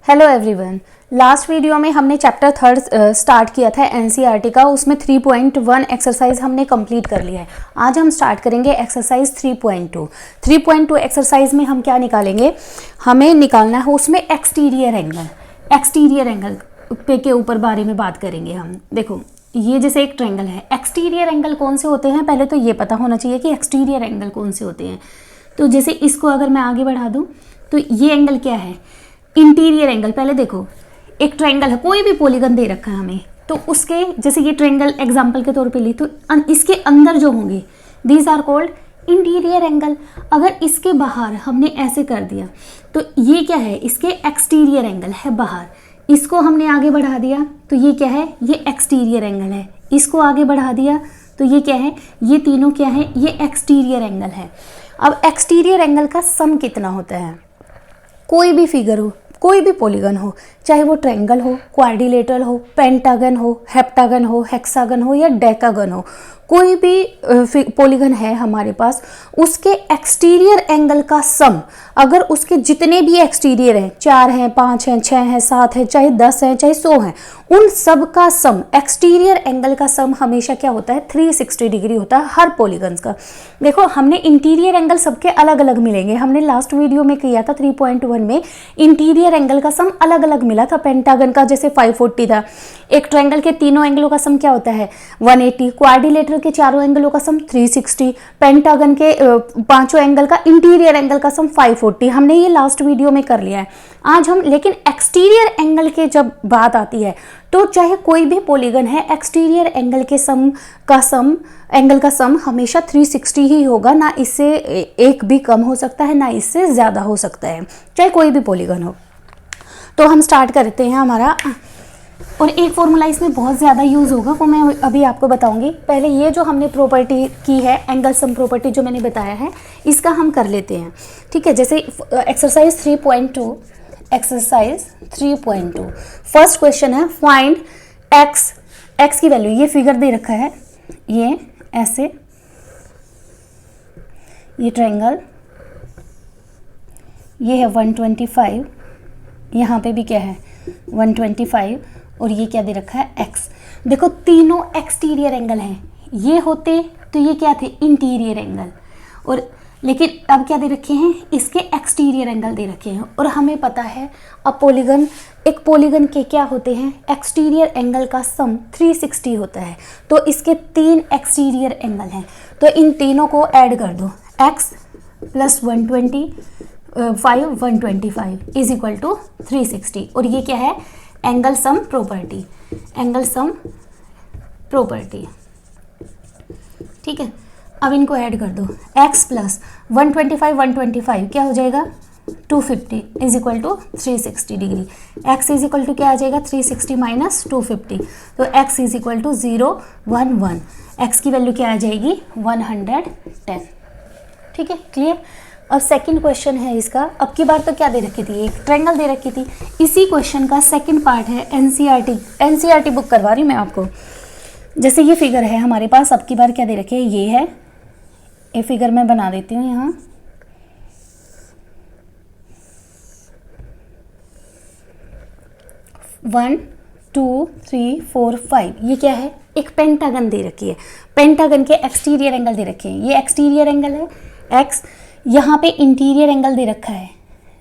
Hello everyone. Last video में हमने chapter 3 start किया था एनसीईआरटी का। उसमें 3.1 एक्सरसाइज हमने कंप्लीट कर लिया है। आज हम स्टार्ट करेंगे एक्सरसाइज 3.2। 3.2 एक्सरसाइज में हम क्या निकालेंगे, हमें निकालना है उसमें एक्सटीरियर एंगल। एक्सटीरियर एंगल पे के ऊपर बारे में बात करेंगे हम। देखो ये जैसे एक ट्रायंगल है, एक्सटीरियर एंगल कौन से होते हैं पहले तो ये पता होना चाहिए कि एक्सटीरियर एंगल कौन से होते हैं। तो जैसे इसको अगर मैं आगे बढ़ा दूँ तो ये एंगल क्या है, इंटीरियर एंगल। पहले देखो एक ट्रायंगल है, कोई भी पॉलीगन दे रखा है हमें, तो उसके जैसे ये ट्रायंगल एग्जांपल के तौर पे ली तो इसके अंदर जो होंगे these are called interior angle. अगर इसके बाहर हमने ऐसे कर दिया तो ये क्या है, इसके एक्सटीरियर एंगल है बाहर। इसको हमने आगे बढ़ा दिया तो ये क्या है, ये एक्सटीरियर एंगल है। इसको आगे बढ़ा दिया तो ये क्या है, ये तीनों क्या है, ये एक्सटीरियर एंगल है। अब एक्सटीरियर एंगल का सम कितना होता है, कोई भी फिगर हो, कोई भी पॉलीगन हो, चाहे वो ट्रायंगल हो, क्वाड्रिलेटरल हो, पेंटागन हो, हेप्टागन हो, हेक्सागन हो या डेकागन हो, कोई भी पॉलीगन है हमारे पास, उसके एक्सटीरियर एंगल का सम, अगर उसके जितने भी एक्सटीरियर हैं, 4 हैं, 5 हैं, 6 हैं, 7 हैं, चाहे 10 हैं, चाहे 100 हैं, उन सब का सम, एक्सटीरियर एंगल का सम हमेशा क्या होता है, 360 डिग्री होता है हर पॉलीगन्स का। देखो हमने इंटीरियर एंगल सबके अलग अलग मिलेंगे, हमने लास्ट वीडियो में किया था 3.1 में इंटीरियर एंगल का सम अलग अलग मिला था। पेंटागन का जैसे 540 था, एक ट्रायंगल के तीनों एंगलों का सम क्या होता है 180, क्वाड्रिलेटरल के चारों एंगलों का सम 360, पेंटागन के पांचों एंगल का इंटीरियर एंगल का सम 540। हमने ये लास्ट वीडियो में कर लिया है। आज हम लेकिन एक्सटीरियर एंगल के जब बात आती है तो चाहे कोई भी पॉलीगन है, एक्सटीरियर एंगल के एंगल का सम हमेशा 360 ही होगा, ना इससे एक भी कम हो सकता है, ना इससे ज़्यादा हो सकता है, चाहे कोई भी पॉलीगन हो। तो हम स्टार्ट करते हैं हमारा, और एक फॉर्मूला इसमें बहुत ज़्यादा यूज़ होगा वो मैं अभी आपको बताऊंगी। पहले ये जो हमने प्रॉपर्टी की है, एंगल सम प्रॉपर्टी जो मैंने बताया है, इसका हम कर लेते हैं। ठीक है, जैसे एक्सरसाइज 3.2, एक्सरसाइज 3.2 फर्स्ट क्वेश्चन है फाइंड एक्स की वैल्यू। ये फिगर दे रखा है, ये ऐसे, ये ट्रायंगल, ये है 125, यहाँ पे भी क्या है 125, और ये क्या दे रखा है एक्स। देखो तीनों एक्सटीरियर एंगल हैं, ये होते तो ये क्या थे इंटीरियर एंगल, और लेकिन अब क्या दे रखे हैं, इसके एक्सटीरियर एंगल दे रखे हैं। और हमें पता है अब पॉलीगन, एक पॉलीगन के क्या होते हैं, एक्सटीरियर एंगल का सम 360 होता है। तो इसके 3 एक्सटीरियर एंगल हैं, तो इन तीनों को ऐड कर दो, x plus 125 is equal to 360, और ये क्या है angle sum property, angle sum property. ठीक है, अब इनको ऐड कर दो, x प्लस 125 क्या हो जाएगा 250 is equal to 360 degree. x is equal to क्या आ जाएगा 360 माइनस 250, तो x is equal to 011, x की वैल्यू क्या आ जाएगी 110। ठीक है, क्लियर। और सेकंड क्वेश्चन है इसका, अब की बार तो क्या दे रखी थी, एक ट्रायंगल दे रखी थी। इसी क्वेश्चन का सेकंड पार्ट है एनसीईआरटी बुक करवा रही हूँ मैं आपको। जैसे ये फिगर है हमारे पास, अब की बार क्या दे रखी है, ये है, ये फिगर मैं बना देती हूँ यहाँ। वन 2 3 4 5, ये क्या है, एक पेंटागन दे रखी है, पेंटागन के एक्सटीरियर एंगल दे रखे हैं। ये एक्सटीरियर एंगल है एक्स, यहाँ पे इंटीरियर एंगल दे रखा है,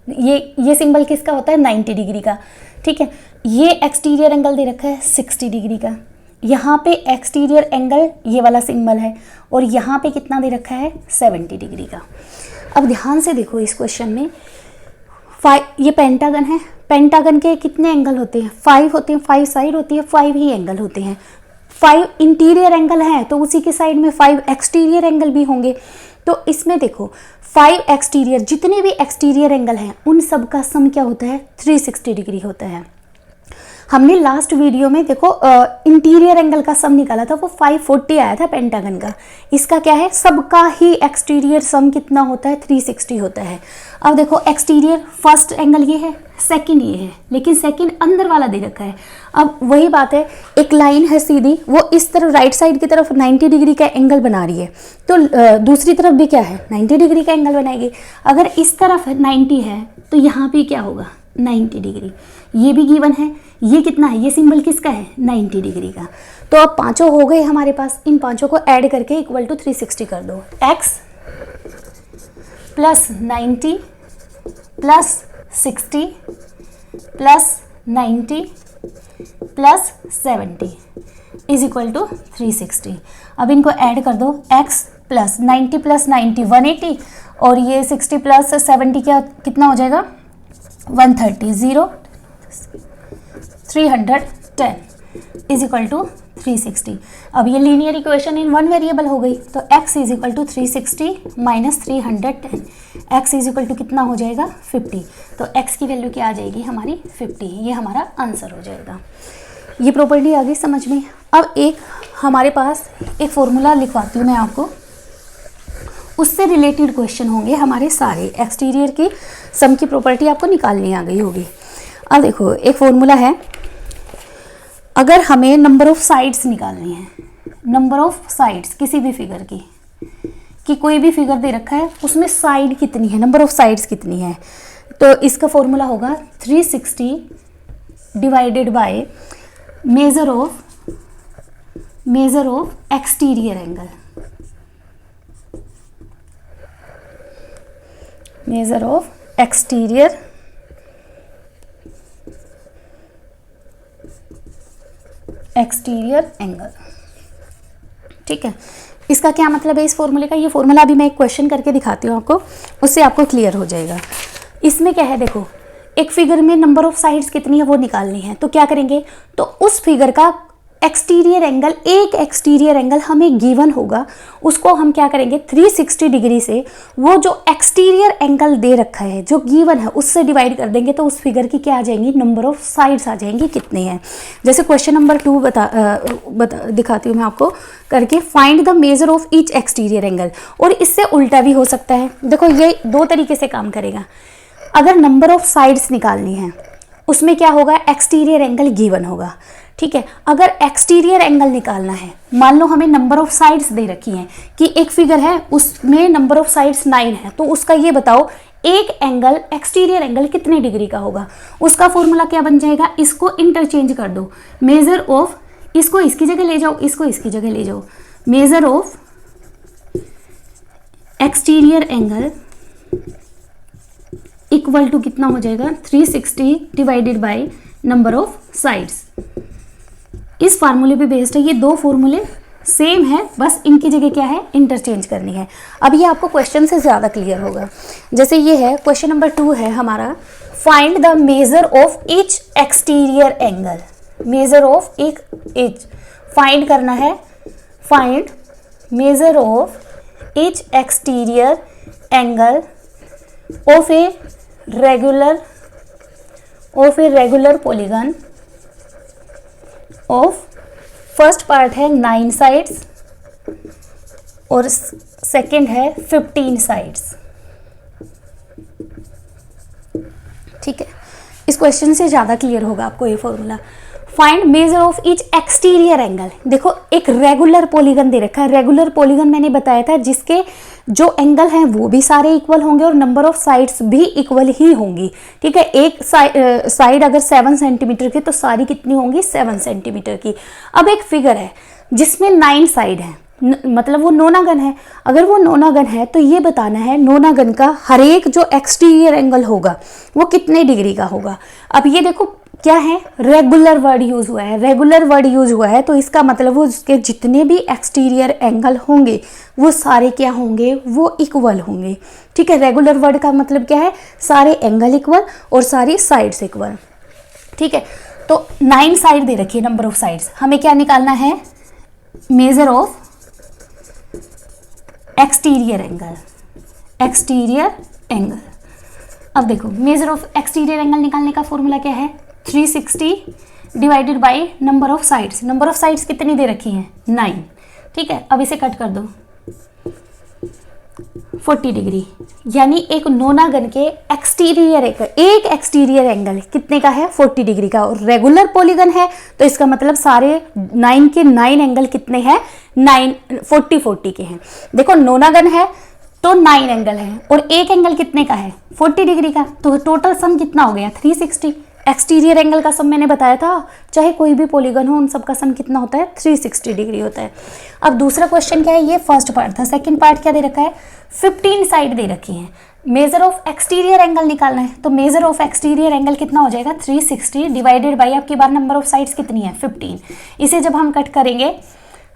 ये सिंबल किसका होता है 90 डिग्री का। ठीक है, ये एक्सटीरियर एंगल दे रखा है 60 डिग्री का, यहाँ पे एक्सटीरियर एंगल ये वाला सिंबल है, और यहाँ पे कितना दे रखा है 70 डिग्री का। अब ध्यान से देखो इस क्वेश्चन में, ये पेंटागन है, पेंटागन के कितने एंगल होते हैं 5 होते हैं, 5 साइड होती है, 5 ही एंगल होते हैं। 5 इंटीरियर एंगल है तो उसी के साइड में 5 एक्सटीरियर एंगल भी होंगे। तो इसमें देखो 5 एक्सटीरियर, जितने भी एक्सटीरियर एंगल हैं उन सब का सम क्या होता है 360 डिग्री होता है। हमने लास्ट वीडियो में देखो इंटीरियर एंगल का सम निकाला था, वो 540 आया था पेंटागन का। इसका क्या है, सबका ही एक्सटीरियर सम कितना होता है 360 होता है। अब देखो एक्सटीरियर फर्स्ट एंगल ये है, सेकंड ये है, लेकिन सेकंड अंदर वाला दे रखा है। अब वही बात है, एक लाइन है सीधी, वो इस तरफ राइट साइड की तरफ 90 डिग्री का एंगल बना रही है, तो दूसरी तरफ भी क्या है 90 डिग्री का एंगल बनाएगी। अगर इस तरफ 90 है तो यहाँ भी क्या होगा 90 डिग्री। ये भी गिवन है, ये कितना है, ये सिंबल किसका है, 90 डिग्री का। तो अब पांचों हो गए हमारे पास, इन पांचों को ऐड करके इक्वल टू 360 कर दो। x plus 90 plus 60 plus 90 plus 70 is equal to 360। अब इनको ऐड कर दो, x प्लस 90 प्लस 90 180 और ये 60 प्लस 70 क्या कितना हो जाएगा 130, 0 310 इज इक्वल टू 360। अब ये linear equation in one variable हो गई, तो x is equal to 360 minus 310, x is equal to कितना हो जाएगा 50। तो x की वैल्यू क्या आ जाएगी हमारी 50, ये हमारा आंसर हो जाएगा। ये प्रॉपर्टी आ गई समझ में। अब एक हमारे पास एक फॉर्मूला लिखवाती हूँ मैं आपको, उससे रिलेटेड क्वेश्चन होंगे हमारे सारे। एक्सटीरियर की सम की प्रॉपर्टी आपको निकालनी आ गई होगी। अब देखो एक फॉर्मूला है, अगर हमें नंबर ऑफ साइड्स निकालनी है, नंबर ऑफ साइड्स किसी भी फिगर की, कि कोई भी फिगर दे रखा है उसमें साइड कितनी है, नंबर ऑफ साइड्स कितनी है, तो इसका फॉर्मूला होगा 360 divided by measure of exterior angle, major of exterior angle. ठीक है, इसका क्या मतलब है इस फॉर्मूले का, ये फॉर्मूला अभी मैं एक क्वेश्चन करके दिखाती हूँ आपको, उससे आपको क्लियर हो जाएगा। इसमें क्या है, देखो एक फिगर में नंबर ऑफ साइड्स कितनी है वो निकालनी है, तो क्या करेंगे, तो उस फिगर का एक्सटीरियर एंगल, एक एक्सटीरियर एंगल हमें गिवन होगा, उसको हम क्या करेंगे 360 डिग्री से वो जो एक्सटीरियर एंगल दे रखा है जो गिवन है उससे डिवाइड कर देंगे, तो उस फिगर की क्या आ जाएंगी, नंबर ऑफ साइड्स आ जाएंगी कितने हैं। जैसे क्वेश्चन नंबर 2 दिखाती हूँ मैं आपको करके, find the measure of each exterior angle. और इससे उल्टा भी हो सकता है, देखो ये दो तरीके से काम करेगा। अगर नंबर ऑफ साइड्स निकालनी है उसमें क्या होगा, एक्सटीरियर एंगल गिवन होगा। ठीक है, अगर एक्सटीरियर एंगल निकालना है, मान लो हमें नंबर ऑफ साइड्स दे रखी हैं कि एक फिगर है उसमें नंबर ऑफ साइड्स 9 है, तो उसका ये बताओ एक एंगल एक्सटीरियर एंगल कितने डिग्री का होगा। उसका फॉर्मूला क्या बन जाएगा, इसको इंटरचेंज कर दो, मेजर ऑफ, इसको इसकी जगह ले जाओ, इसको इसकी जगह ले जाओ, measure of exterior angle equal to कितना हो जाएगा 360 divided by number of sides. इस फार्मूले पे बेस्ड है, ये दो फॉर्मूले सेम है, बस इनकी जगह क्या है इंटरचेंज करनी है। अब ये आपको क्वेश्चन से ज़्यादा क्लियर होगा। जैसे ये है क्वेश्चन नंबर 2 है हमारा, find the measure of each exterior angle, measure of एक ईच फाइंड करना है, find major of each exterior angle of a regular polygon of, first part है 9 साइड्स और सेकंड है 15 साइड्स। ठीक है, इस क्वेश्चन से ज़्यादा क्लियर होगा आपको ये formula. Find major of each exterior angle, देखो एक रेगुलर पॉलीगन दे रखा है, रेगुलर पॉलीगन मैंने बताया था जिसके जो एंगल हैं वो भी सारे इक्वल होंगे और नंबर ऑफ साइड्स भी इक्वल ही होंगी। ठीक है, एक साइड अगर 7 सेंटीमीटर की तो सारी कितनी होंगी 7 सेंटीमीटर की। अब एक फिगर है जिसमें 9 साइड है, मतलब वो नोनागन है। अगर वो नोनागन है तो ये बताना है नोनागन का हर एक जो एक्सटीरियर एंगल होगा वो कितने डिग्री का होगा। अब ये देखो क्या है, रेगुलर वर्ड यूज हुआ है, रेगुलर वर्ड यूज हुआ है, तो इसका मतलब वो उसके जितने भी एक्सटीरियर एंगल होंगे वो सारे क्या होंगे, वो इक्वल होंगे। ठीक है, रेगुलर वर्ड का मतलब क्या है, सारे एंगल इक्वल और सारी साइड्स इक्वल। ठीक है, तो 9 साइड दे रखी है, नंबर ऑफ साइड्स, हमें क्या निकालना है, मेजर ऑफ एक्सटीरियर एंगल। अब देखो मेजर ऑफ एक्सटीरियर एंगल निकालने का फॉर्मूला क्या है, 360 divided by number of sides. Number of sides कितनी दे रखी हैं 9। ठीक है, अब इसे कट कर दो 40 डिग्री, यानी एक नोनागन के एक्सटीरियर एक एक्सटीरियर एंगल कितने का है 40 डिग्री का, और रेगुलर पॉलीगन है तो इसका मतलब सारे 9 के 9 एंगल कितने हैं 40 के हैं। देखो नोनागन है तो 9 एंगल है और एक एंगल कितने का है 40 डिग्री का, तो टोटल सम कितना हो गया 360। एक्सटीरियर एंगल का सम मैंने बताया था, चाहे कोई भी पॉलीगन हो उन सब का सम कितना होता है 360 डिग्री होता है। अब दूसरा क्वेश्चन क्या है, ये फर्स्ट पार्ट था। सेकंड पार्ट क्या दे रखा है, 15 साइड दे रखी है, मेजर ऑफ एक्सटीरियर एंगल निकालना है। तो मेजर ऑफ एक्सटीरियर एंगल कितना हो जाएगा 360 डिवाइडेड बाई आपकी बार नंबर ऑफ साइड्स कितनी है 15। इसे जब हम कट करेंगे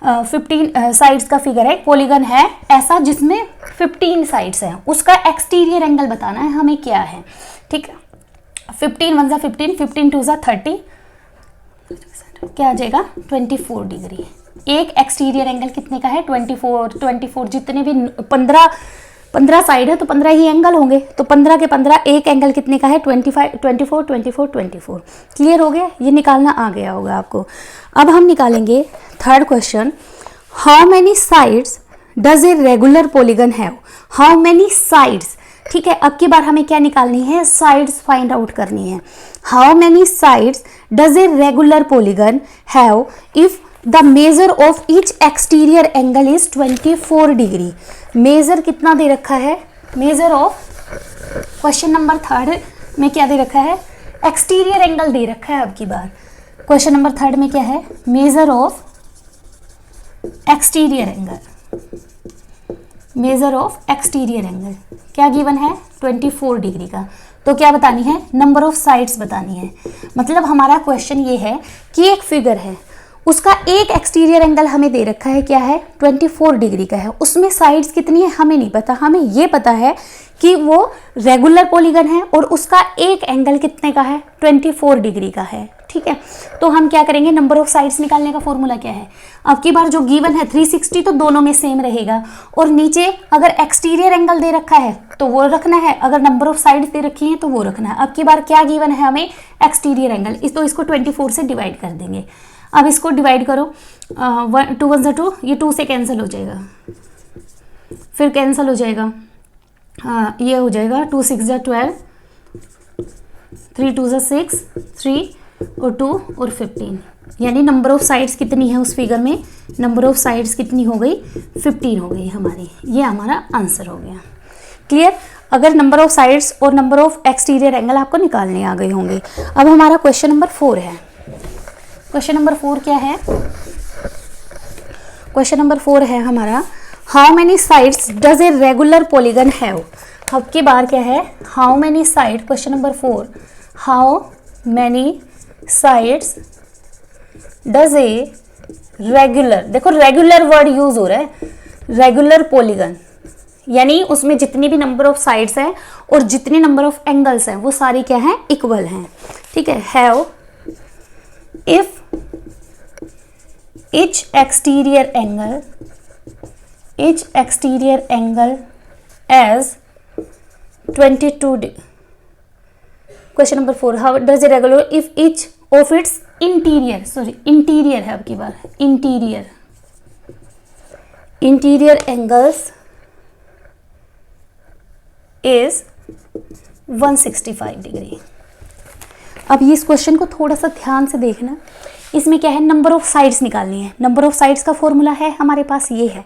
15 साइड्स का फिगर है, पॉलीगन है ऐसा जिसमें 15 साइड्स हैं, उसका एक्सटीरियर एंगल बताना है हमें क्या है। ठीक है, 15 1 जा 15, 15 2 जा 30, क्या आ जाएगा 24 डिग्री। एक एक्सटीरियर एंगल कितने का है 24, जितने भी 15 साइड है तो 15 ही एंगल होंगे, तो 15 के 15 एक एंगल कितने का है 24। क्लियर हो गया, ये निकालना आ गया होगा आपको। अब हम निकालेंगे third question, how many sides does a regular polygon have. How many sides, ठीक है, अब की बार हमें क्या निकालनी है, साइड्स फाइंड आउट करनी है। How many sides does a regular polygon have if the measure of each exterior angle is 24 degree. Measure कितना दे रखा है, measure of question number third में क्या दे रखा है, एक्सटीरियर एंगल दे रखा है। अब की बार क्वेश्चन नंबर थर्ड में क्या है, measure of exterior angle, major of exterior angle क्या गिवन है 24 डिग्री का। तो क्या बतानी है, नंबर ऑफ साइड्स बतानी है। मतलब हमारा क्वेश्चन ये है कि एक फिगर है, उसका एक एक्सटीरियर एंगल हमें दे रखा है, क्या है 24 डिग्री का है, उसमें साइड्स कितनी है हमें नहीं पता, हमें ये पता है कि वो रेगुलर पॉलीगन है और उसका एक एंगल कितने का है 24 डिग्री का है। ठीक है, तो हम क्या करेंगे, नंबर ऑफ साइड्स निकालने का फॉर्मूला क्या है, अब की बार जो गिवन है 360 तो दोनों में सेम रहेगा, और नीचे अगर एक्सटीरियर एंगल दे रखा है तो वो रखना है, अगर नंबर ऑफ साइड्स दे रखी हैं तो वो रखना है। अब की बार क्या गिवन है हमें, एक्सटीरियर एंगल, तो इसको 24 से डिवाइड कर देंगे। अब इसको डिवाइड करो, 2 1 2, ये 2 से कैंसिल हो जाएगा, फिर कैंसिल हो जाएगा, ये हो जाएगा 2 6 जा 12, 3 2 जा 6, 3 और 2 और 15, यानी नंबर ऑफ साइड्स कितनी है उस फिगर में, नंबर ऑफ साइड्स कितनी हो गई 15 हो गई हमारी, ये हमारा आंसर हो गया। क्लियर, अगर नंबर ऑफ साइड्स और नंबर ऑफ एक्सटीरियर एंगल आपको निकालने आ गए होंगे। अब हमारा क्वेश्चन नंबर 4 है। क्वेश्चन नंबर 4 क्या है, क्वेश्चन नंबर 4 है हमारा, how many sides does a regular polygon have. अब की बार क्या है, how many side, question number 4, how many sides does a regular, देखो रेगुलर वर्ड यूज हो रहा है, रेगुलर पॉलीगन यानी उसमें जितनी भी नंबर ऑफ साइड्स हैं और जितने नंबर ऑफ एंगल्स हैं वो सारी क्या हैं, इक्वल हैं। ठीक है, have if each exterior angle as 22 question number 4, how does a regular if each of its interior है, अब की बार इंटीरियर एंगल्स इज 165 डिग्री। अब ये इस क्वेश्चन को थोड़ा सा ध्यान से देखना, इसमें क्या है, नंबर ऑफ साइड्स निकालनी है। नंबर ऑफ साइड्स का फॉर्मूला है हमारे पास, ये है,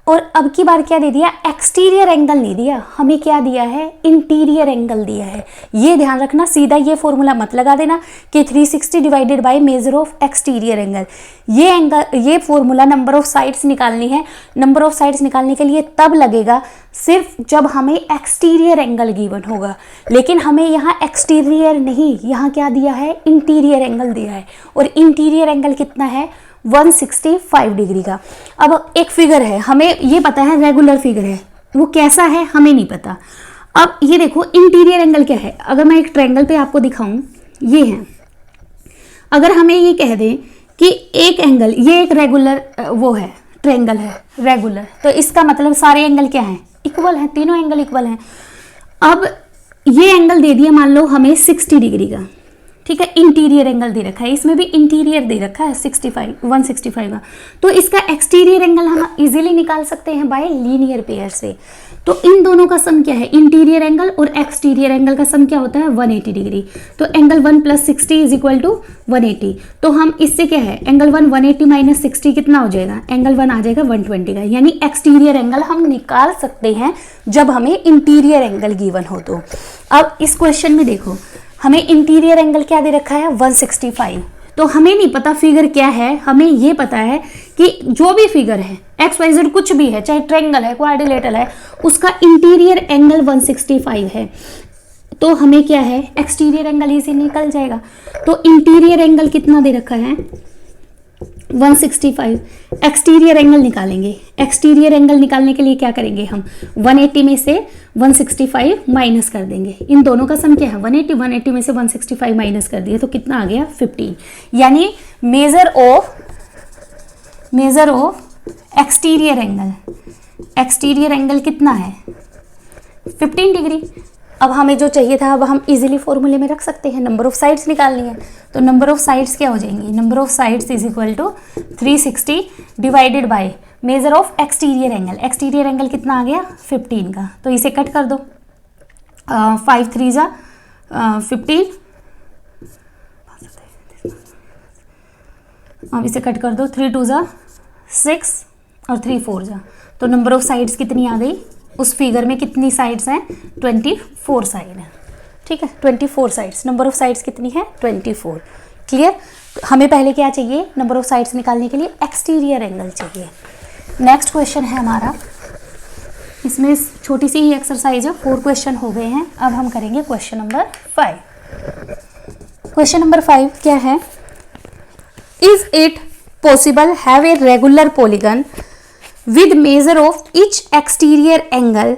और अब की बार क्या दे दिया, एक्सटीरियर एंगल नहीं दिया, हमें क्या दिया है, इंटीरियर एंगल दिया है। ये ध्यान रखना, सीधा ये फॉर्मूला मत लगा देना कि 360 divided by measure of exterior angle. ये एंगल, ये फॉर्मूला नंबर ऑफ साइड्स निकालनी है, नंबर ऑफ साइड्स निकालने के लिए तब लगेगा सिर्फ जब हमें एक्सटीरियर एंगल गिवन होगा, लेकिन हमें यहाँ एक्सटीरियर नहीं, यहाँ क्या दिया है, इंटीरियर एंगल दिया है, और इंटीरियर एंगल कितना है 165 डिग्री का। अब एक फिगर है, हमें ये पता है रेगुलर फिगर है, वो कैसा है हमें नहीं पता। अब ये देखो इंटीरियर एंगल क्या है, अगर मैं एक ट्रायंगल पे आपको दिखाऊं, ये है, अगर हमें ये कह दें कि एक एंगल, ये एक रेगुलर वो है, ट्रायंगल है रेगुलर, तो इसका मतलब सारे एंगल क्या हैं, इक्वल हैं, तीनों एंगल इक्वल हैं। अब ये एंगल दे दिया मान लो हमें 60 डिग्री का, ठीक है, इंटीरियर एंगल दे रखा है, इसमें भी इंटीरियर दे रखा है 65 165 का, तो इसका एक्सटीरियर एंगल हम इजीली निकाल सकते हैं बाय लीनियर पेयर से। तो इन दोनों का सम क्या है, इंटीरियर एंगल और एक्सटीरियर एंगल का सम क्या होता है 180 डिग्री। तो एंगल 1 + 60 इज इक्वल टू 180। तो हम इससे क्या है, एंगल 1 180 माइनस 60 कितना हो जाएगा, एंगल 1 आ जाएगा 120 का, यानी एक्सटीरियर एंगल हम निकाल सकते हैं जब हमें इंटीरियर एंगल गिवन हो। तो अब इस क्वेश्चन में देखो, हमें इंटीरियर एंगल क्या दे रखा है 165, तो हमें नहीं पता फिगर क्या है, हमें ये पता है कि जो भी फिगर है XYZ कुछ भी है, चाहे ट्रायंगल है, क्वाड्रिलेटरल है, उसका इंटीरियर एंगल 165 है, तो हमें क्या है एक्सटीरियर एंगल इसी निकल जाएगा। तो इंटीरियर एंगल कितना दे रखा है 165, एक्सटीरियर एंगल निकालेंगे। एक्सटीरियर एंगल निकालने के लिए क्या करेंगे हम, 180 में से 165 माइनस कर देंगे। इन दोनों का सम क्या है 180 में से 165 माइनस कर दिए तो कितना आ गया 15, यानी मेजर ऑफ एक्सटीरियर एंगल कितना है 15 डिग्री। अब हमें जो चाहिए था, अब हम इजीली फॉर्मूले में रख सकते हैं, नंबर ऑफ साइड्स निकालनी है। तो नंबर ऑफ साइड्स क्या हो जाएंगी, number of sides is equal to 360 divided by measure of exterior angle. Exterior angle कितना आ गया 15 का, तो इसे कट कर दो, 5 3 जा 15, अब इसे कट कर दो, 3 2 जा 6 और 3 4 जा, तो नंबर ऑफ साइड्स कितनी आ गई, उस फिगर में कितनी साइड्स हैं 24 साइड है, ठीक है 24 साइड्स। नंबर ऑफ साइड्स कितनी है 24। क्लियर। हमें पहले क्या चाहिए, नंबर ऑफ साइड्स निकालने के लिए एक्सटीरियर एंगल चाहिए। नेक्स्ट क्वेश्चन है हमारा, इसमें छोटी सी ही एक्सरसाइज है, 4 क्वेश्चन हो गए हैं। अब हम करेंगे क्वेश्चन नंबर 5। क्वेश्चन नंबर 5 क्या है, is it possible have a regular polygon with measure of each exterior angle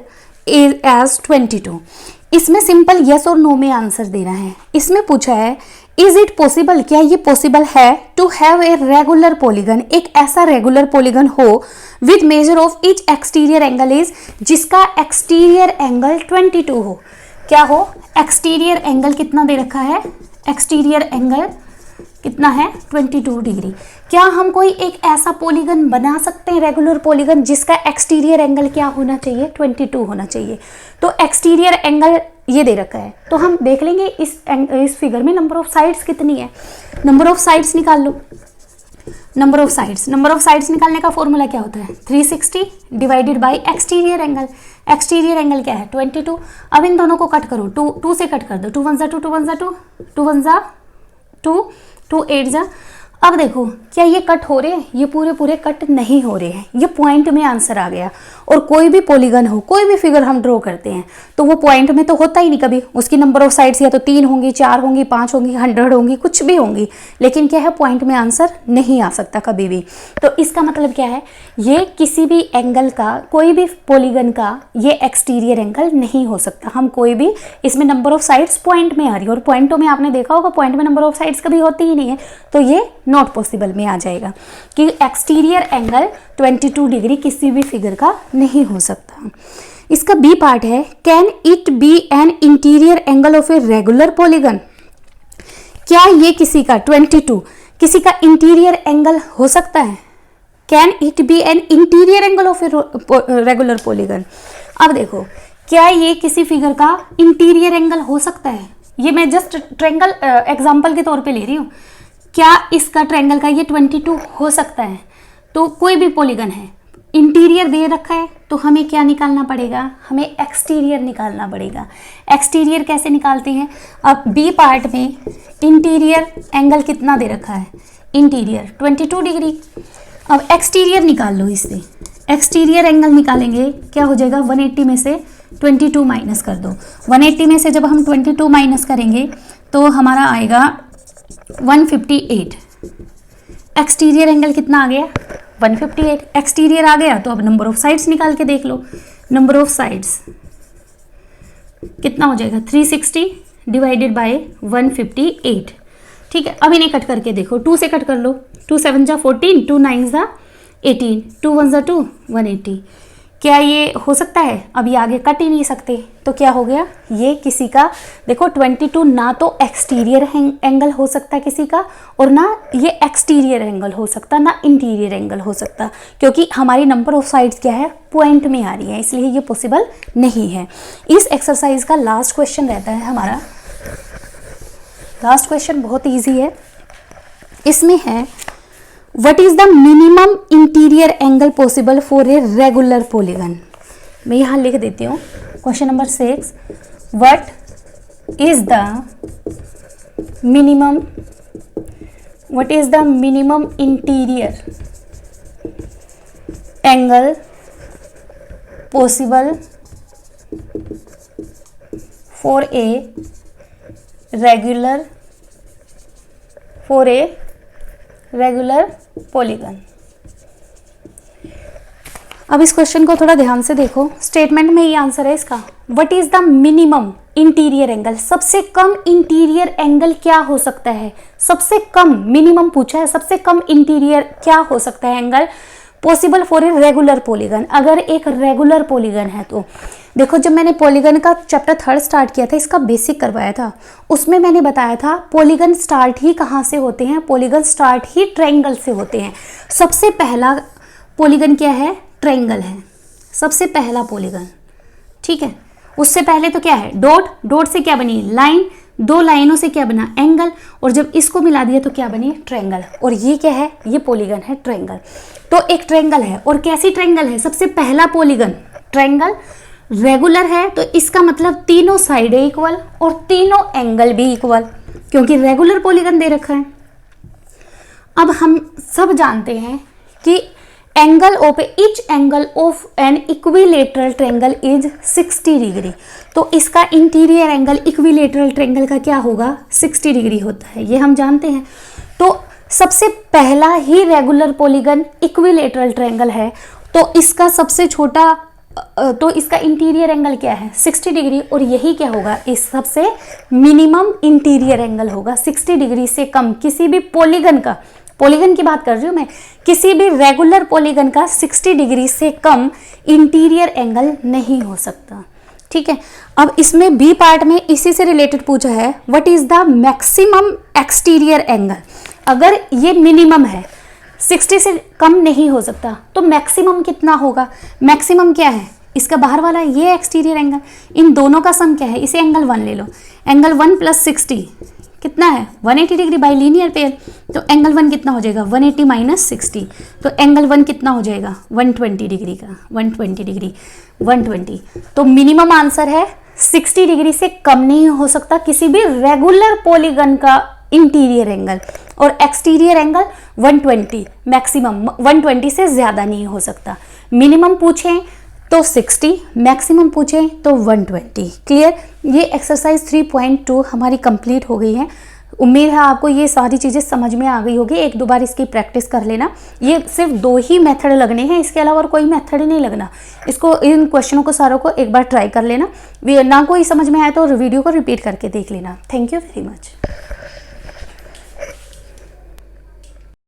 is as 22। इसमें सिंपल यस और नो में आंसर देना है। इसमें पूछा है इज इट पॉसिबल, क्या ये पॉसिबल है to have a regular polygon, एक ऐसा रेगुलर पॉलीगन हो with measure of each exterior angle is, जिसका एक्सटीरियर एंगल 22 हो। क्या हो, एक्सटीरियर एंगल कितना दे रखा है, एक्सटीरियर एंगल कितना है 22 डिग्री। क्या हम कोई एक ऐसा पॉलीगन बना सकते हैं रेगुलर पॉलीगन जिसका एक्सटीरियर एंगल क्या होना चाहिए 22 होना चाहिए। तो एक्सटीरियर एंगल ये दे रखा है, तो हम देख लेंगे इस फिगर में नंबर ऑफ साइड्स कितनी है। नंबर ऑफ साइड्स निकाल लो। नंबर ऑफ साइड्स निकालने का फॉर्मूला क्या होता है 360 divided bye exterior angle. Exterior angle क्या है 22। अब इन दोनों को कट करो, 2 से कट कर दो, 2 1 जा 2 2 1 जा 2 2 1 जा 2 2 8 जा। अब देखो क्या ये कट हो रहे हैं, ये पूरे कट नहीं हो रहे हैं, ये पॉइंट में आंसर आ गया। और कोई भी पॉलीगन हो, कोई भी फिगर हम ड्रॉ करते हैं तो वो पॉइंट में तो होता ही नहीं कभी, उसकी नंबर ऑफ साइड्स या तो 3 होंगी, 4 होंगी, 5 होंगी, 100 होंगी, कुछ भी होंगी, लेकिन क्या है पॉइंट में आंसर नहीं आ सकता कभी भी। तो इसका मतलब क्या है, ये किसी भी एंगल का, कोई भी पॉलीगन का ये एक्सटीरियर एंगल नहीं हो सकता। हम कोई भी, इसमें नंबर ऑफ साइड्स पॉइंट में आ रही है, और पॉइंटों में आपने देखा होगा पॉइंट में नंबर ऑफ साइड्स कभी होती ही नहीं है, तो ये नॉट पॉसिबल में आ जाएगा कि एक्सटीरियर एंगल 22 डिग्री किसी भी फिगर का नहीं हो सकता। इसका बी पार्ट है, can it be an interior angle of a regular polygon. क्या ये किसी का 22 किसी का इंटीरियर एंगल हो सकता है, can it be an interior angle of a regular polygon. अब देखो क्या ये किसी फिगर का इंटीरियर एंगल हो सकता है, ये मैं जस्ट ट्रायंगल एग्जांपल के तौर पे ले रही हूँ। क्या इसका ट्रायंगल का ये 22 हो सकता है। तो कोई भी पॉलीगन है, इंटीरियर दे रखा है, तो हमें क्या निकालना पड़ेगा, हमें एक्सटीरियर निकालना पड़ेगा। एक्सटीरियर कैसे निकालते हैं, अब बी पार्ट में इंटीरियर एंगल कितना दे रखा है, इंटीरियर 22 डिग्री। अब एक्सटीरियर निकाल लो, इससे एक्सटीरियर एंगल निकालेंगे क्या हो जाएगा, 180 में से 22 माइनस कर दो। 180 में से जब हम 22 माइनस करेंगे तो हमारा आएगा 158। एक्सटीरियर एंगल कितना आ गया 158। एक्सटीरियर आ गया तो अब नंबर ऑफ साइड्स निकाल के देख लो। नंबर ऑफ साइड्स कितना हो जाएगा 360 डिवाइडेड बाय 158। ठीक है, अब इन्हें कट करके देखो, 2 से कट कर लो, 2 7 जा 14, 2 9 जा 18, 2 1 जा 2 180। क्या ये हो सकता है? अब ये आगे कट ही नहीं सकते, तो क्या हो गया, ये किसी का देखो 22 ना तो एक्सटीरियर एंगल हो सकता किसी का, और ना ये एक्सटीरियर एंगल हो सकता, ना इंटीरियर एंगल हो सकता, क्योंकि हमारी नंबर ऑफ साइड्स क्या है, पॉइंट में आ रही है, इसलिए ये पॉसिबल नहीं है। इस एक्सरसाइज का लास्ट क्वेश्चन रहता है हमारा, लास्ट क्वेश्चन बहुत ईजी है। इसमें है what is the minimum interior angle possible for a regular polygon. मैं यहाँ लिख देती हूँ question number 6, what is the minimum interior angle possible for a regular polygon. अब इस क्वेश्चन को थोड़ा ध्यान से देखो, स्टेटमेंट में ये आंसर है इसका, what is the minimum interior angle, सबसे कम इंटीरियर एंगल क्या हो सकता है, सबसे कम, मिनिमम पूछा है, सबसे कम इंटीरियर क्या हो सकता है angle possible for a regular polygon. अगर एक रेगुलर पॉलीगन है तो देखो, जब मैंने पॉलीगन का चैप्टर 3 स्टार्ट किया था, इसका बेसिक करवाया था, उसमें मैंने बताया था पॉलीगन स्टार्ट ही कहाँ से होते हैं, पॉलीगन स्टार्ट ही ट्रायंगल से होते हैं। सबसे पहला पॉलीगन क्या है, ट्रायंगल है, सबसे पहला पॉलीगन, ठीक है। उससे पहले तो क्या है, डॉट, डॉट से क्या बनी, लाइन, दो लाइनों से क्या बना, एंगल, और जब इसको मिला दिया तो क्या बनी, ट्रायंगल। और ये क्या है, ये पॉलीगन है, ट्रायंगल। तो एक ट्रायंगल है, और कैसी ट्रायंगल है, सबसे पहला पॉलीगन ट्रायंगल रेगुलर है, तो इसका मतलब तीनों साइडें इक्वल और तीनों एंगल भी इक्वल, क्योंकि रेगुलर पॉलीगन दे रखा है। अब हम सब जानते हैं कि angle of each angle of an equilateral triangle is 60 degree. तो इसका इंटीरियर एंगल इक्विलेटरल ट्रायंगल का क्या होगा, 60 डिग्री होता है, ये हम जानते हैं। तो सबसे पहला ही रेगुलर पॉलीगन इक्विलेटरल ट्रायंगल है, तो इसका सबसे छोटा, तो इसका इंटीरियर एंगल क्या है, 60 डिग्री, और यही क्या होगा, इस सबसे मिनिमम इंटीरियर एंगल होगा। 60 डिग्री से कम किसी भी पॉलीगन का, पॉलीगन की बात कर रही हूँ मैं, किसी भी रेगुलर पॉलीगन का 60 डिग्री से कम इंटीरियर एंगल नहीं हो सकता, ठीक है। अब इसमें बी पार्ट में इसी से रिलेटेड पूछा है, what is the maximum exterior angle. अगर ये मिनिमम है, 60 से कम नहीं हो सकता, तो मैक्सिमम कितना होगा, मैक्सिमम क्या है, इसका बाहर वाला ये एक्सटीरियर एंगल, इन दोनों का सम क्या है, इसे एंगल 1 ले लो, एंगल 1 + 60 कितना है, 180 डिग्री बाय लीनियर पेयर, तो एंगल 1 कितना हो जाएगा, 180 - 60, तो एंगल 1 कितना हो जाएगा, 120 डिग्री का, 120 डिग्री, 120। तो मिनिमम आंसर है 60 डिग्री से कम नहीं हो सकता किसी भी रेगुलर पॉलीगन का इंटीरियर एंगल, और एक्सटीरियर एंगल 120, मैक्सिमम 120 से ज़्यादा नहीं हो सकता। मिनिमम पूछें तो 60, मैक्सिमम पूछें तो 120। क्लियर, ये एक्सरसाइज 3.2 हमारी कंप्लीट हो गई है। उम्मीद है आपको ये सारी चीज़ें समझ में आ गई होगी। एक दो बार इसकी प्रैक्टिस कर लेना। ये सिर्फ 2 ही मेथड लगने हैं, इसके अलावा और कोई मेथड ही नहीं लगना। इसको, इन क्वेश्चनों को सारों को एक बार ट्राई कर लेना, ना कोई समझ में आए तो वीडियो को रिपीट करके देख लेना। Thank you very much.